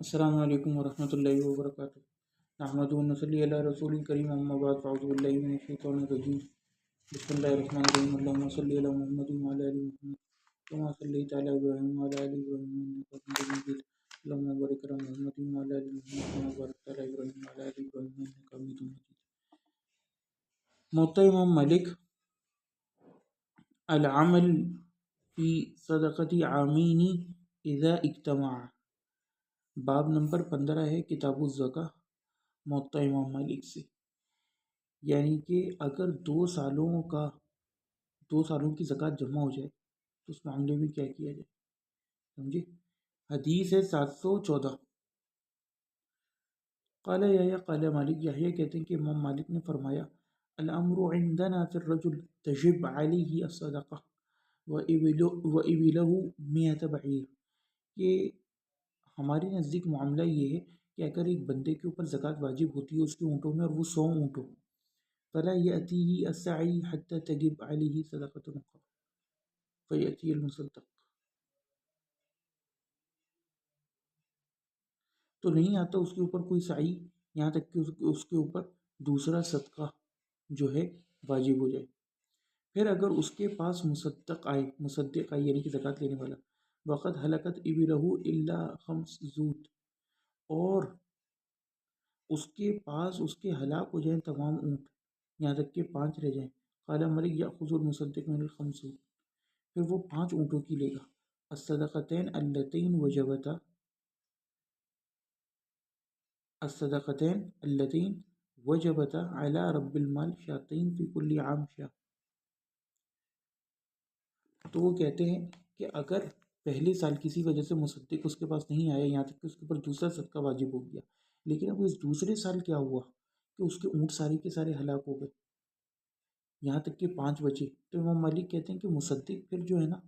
अस्सलामु अलैकुम वरहमतुल्लाहि वबरकातुहू। नहमदुहु व नसल्ली अला रसूलिल करीम, अम्मा बाद, फ़अऊज़ु बिल्लाहि मिनश शैतानिर रजीम। बिस्मिल्लाहिर रहमानिर रहीम। अल्लाहुम्मा सल्लि अला मुहम्मदिन व अला आलि मुहम्मद कमा सल्लैता अला इब्राहीम व अला आलि इब्राहीम इन्नका हमीदुम मजीद। अल्लाहुम्मा बारिक अला मुहम्मदिन व अला आलि मुहम्मद कमा बारकता अला इब्राहीम व अला आलि इब्राहीम इन्नका हमीदुम मजीद। मुअत्ता इमाम मालिक अल अमल फ़ी सदक़ति आमीनी इज़ा इज्तमअ। बाब नंबर 15 है किताबुज़ ज़का, मुअत्ता इमाम मालिक से। यानी कि अगर 2 सालों की ज़कात जमा हो जाए तो उस मामले में क्या किया जाए, समझे। हदीस है 714। क़ाला यहया क़ाला मालिक, यहया कहते हैं कि इमाम मालिक ने फरमाया, अल अम्रु इंदना फिर रजुल तजिब अलैहि अस्सदक़ा व इबिलहु मियत बईर। कि हमारे नज़दीक मामला ये है कि अगर एक बंदे के ऊपर ज़कात वाजिब होती है उसके ऊँटों में, और वो 100 ऊँट हो, फला यअतीही अस्सई हत्ता तजिब अलैहि सदक़तुन फ़यअती अलमुसद्दक़। तो नहीं आता उसके ऊपर कोई साई, यहाँ तक कि उसके ऊपर दूसरा सदका जो है वाजिब हो जाए। फिर अगर उसके पास मुसद्दक़ आए यानी कि ज़कात लेने वाला, वक़द हलकत इबिलहु इल्ला खम्स ज़ूत, और उसके पास उसके हलाक हो जाएं तमाम ऊँट, यहाँ तक कि 5 रह जाएं। क़ाला मलिक याख़ुज़ुल मुसद्दिक़ मिनल खम्स, फिर वो 5 ऊँटों की लेगा। अस्सदक़तैन अल्लतैन वजबता अला रब्बिल माल शातैन फ़ी कुल्लि आम शाह। तो वो कहते हैं कि अगर पहले साल किसी वजह से मुसद्दिक उसके पास नहीं आया, यहाँ तक कि उसके ऊपर दूसरा सदका वाजिब हो गया, लेकिन अब इस दूसरे साल क्या हुआ कि उसके ऊँट सारे के सारे हलाक हो गए, यहाँ तक कि 5 बचे, तो इमाम मालिक कहते हैं कि मुसद्दिक फिर जो है ना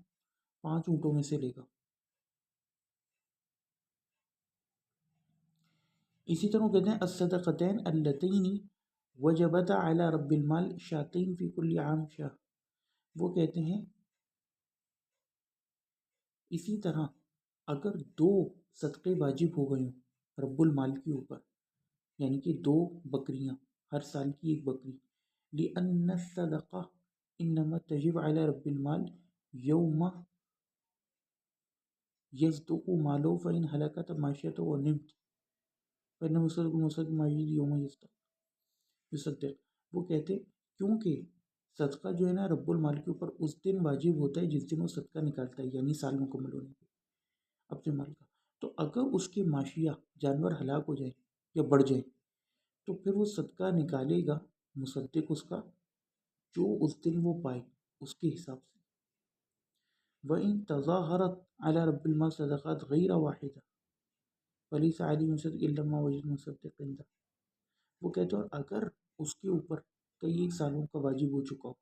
5 ऊँटों में से लेगा। इसी तरह कहते हैं अस्सदक़तैन अल्लतैनी वजबता अला रब्बिल माल शातैन फ़ी कुल्लि आम शाह। वो कहते हैं इसी तरह अगर 2 सदक़े वाजिब हो गए हों रब्बुल माल के ऊपर, यानी कि 2 बकरियाँ, हर साल की 1 बकरी, लिअन्न सदक़ा इन्नमा तजिब अला रब्बिल माल यौमा यस्दुक़ु मालो फ़इन हलकत माशियतो व निम्त फ़इन मुसद्दिक़ माजिद यौमा युसद्दिक़। वो कहते क्योंकि सदका जो है ना रब्बुल माल के ऊपर उस दिन वाजिब होता है जिस दिन वो सदका निकालता है, यानी साल मुकम्मल होने पे अपने माल का। तो अगर उसके माशिया जानवर हलाक हो जाए या बढ़ जाए तो फिर वो सदका निकालेगा मुसद्दिक उसका, जो उस दिन वो पाए उसके हिसाब से। व इन तज़ाहरत अला रब्बिल माल सदक़ात गैर वाहिदा फलैसा अलैहि मुसद्दिक़ इल्ला मा वजद मुसद्दिक़ इंदा। वो कहते हैं अगर उसके ऊपर कई एक सालों का वाजिब हो चुका हो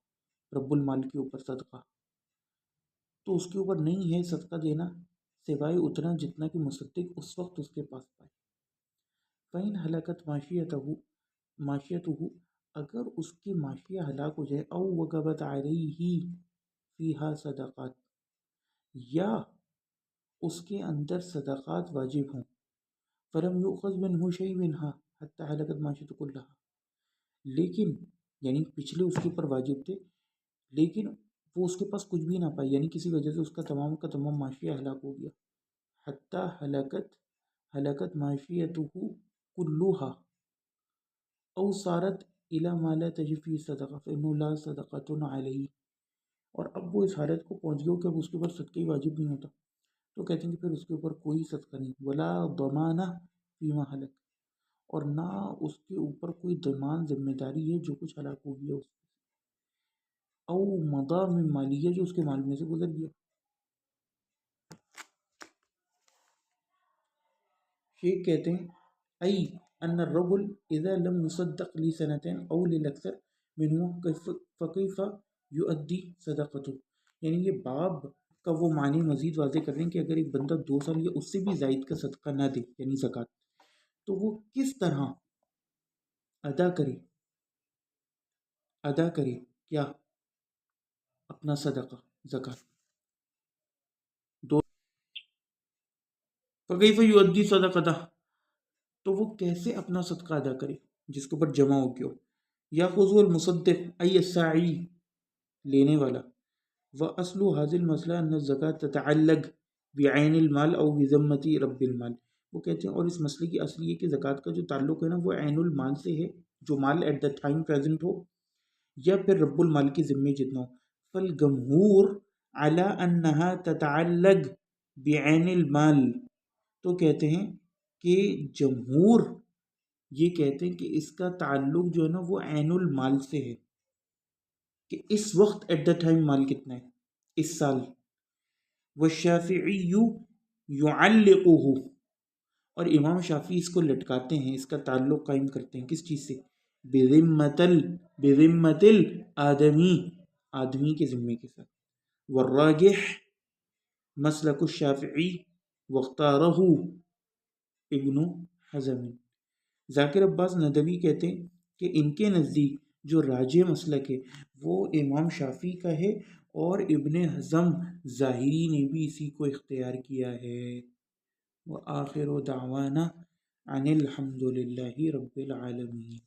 रब्बुल माल के ऊपर सदका, तो उसके ऊपर नहीं है सदका देना सिवाय उतना जितना कि मुसद्दिक उस वक्त उसके पास पाए। फ़इन हलाकत माशियतुहु, अगर उसकी माशिया हलाक हो जाए, औ वजबत अलैहि फ़ीहा सदक़ात, या उसके अंदर सदक़ात वाजिब हों, फ़लम युअख़ज़ मिन्हु शै'उन मिन्हा हत्ता हलकत माशियतुहु कुल्लहा, लेकिन यानी पिछले उसके ऊपर वाजिब थे लेकिन वो उसके पास कुछ भी ना पाए, यानी किसी वजह से उसका तमाम का तमाम माशिया हलाक हो गया। हत्ता हलकत माशियतुहु कुल्लुहा औ सारत इला मा ला तजिब फ़ीही सदक़ा फ़इन्नहु ला सदक़तुन अलैहि। और अब वो इस हालत को पहुँच गया कि अब उसके ऊपर सदका ही वाजिब नहीं होता, तो कहते हैं कि फिर उसके ऊपर कोई सदका नहीं, वला दमाना फ़ीमा हलक, और ना उसके ऊपर कोई दमान जिम्मेदारी है जो कुछ हलाक हो गया उससे, औ मदा मिन मालिया, जो उसके माल में से गुजर गया। शेख कहते हैं आई अन रजुल इज़ा लम युसद्दक़ ली सनतैन औ लिलअक्सर मिन्हु फ़कैफ़ युअद्दी सदक़तुहु। यानी ये बाब का वो मानी मज़ीद वाज़ेह कर रहे हैं कि अगर एक बंदा 2 साल या उससे भी ज़ायद का सदका ना दे यानी ज़कात, तो वो किस तरह अदा करे क्या अपना सदका ज़कात। فکیف یؤدی صدقتہ، تو وہ کیسے اپنا صدقہ ادا کرے جس کے اوپر جمع ہو گیا ہو. یاخذ المصدق ای الساعی، لینے والا. واصل هذا المسئلہ ان الزکاة تتعلق بعین المال او بذمۃ رب المال. وہ کہتے ہیں اور اس مسئلے کی اصل یہ کہ زکوٰۃ کا جو تعلق ہے نا وہ عین المال سے ہے، جو مال ایٹ دا ٹائم پریزنٹ ہو، یا پھر رب المال کے ذمے جتنا ہو. فالجمہور علی انہا تتعلق بعین المال، تو کہتے ہیں کہ جمہور یہ کہتے ہیں کہ اس کا تعلق جو ہے نا وہ عین المال سے ہے، کہ اس وقت ایٹ دا ٹائم مال کتنا ہے اس سال. والشافعی یعلقہ، اور امام شافعی اس کو لٹکاتے ہیں، اس کا تعلق قائم کرتے ہیں کس چیز سے؟ بذمت الآدمی، آدمی کے ذمے کے ساتھ. والراجح مسلک الشافعی واختارہ ابن حزم. ذاکر عباس ندوی کہتے ہیں کہ ان کے نزدیک جو راجح مسلک ہے وہ امام شافعی کا ہے، اور ابن حزم ظاہری نے بھی اسی کو اختیار کیا ہے. وآخر دعوانا ان الحمد للہ رب العالمین.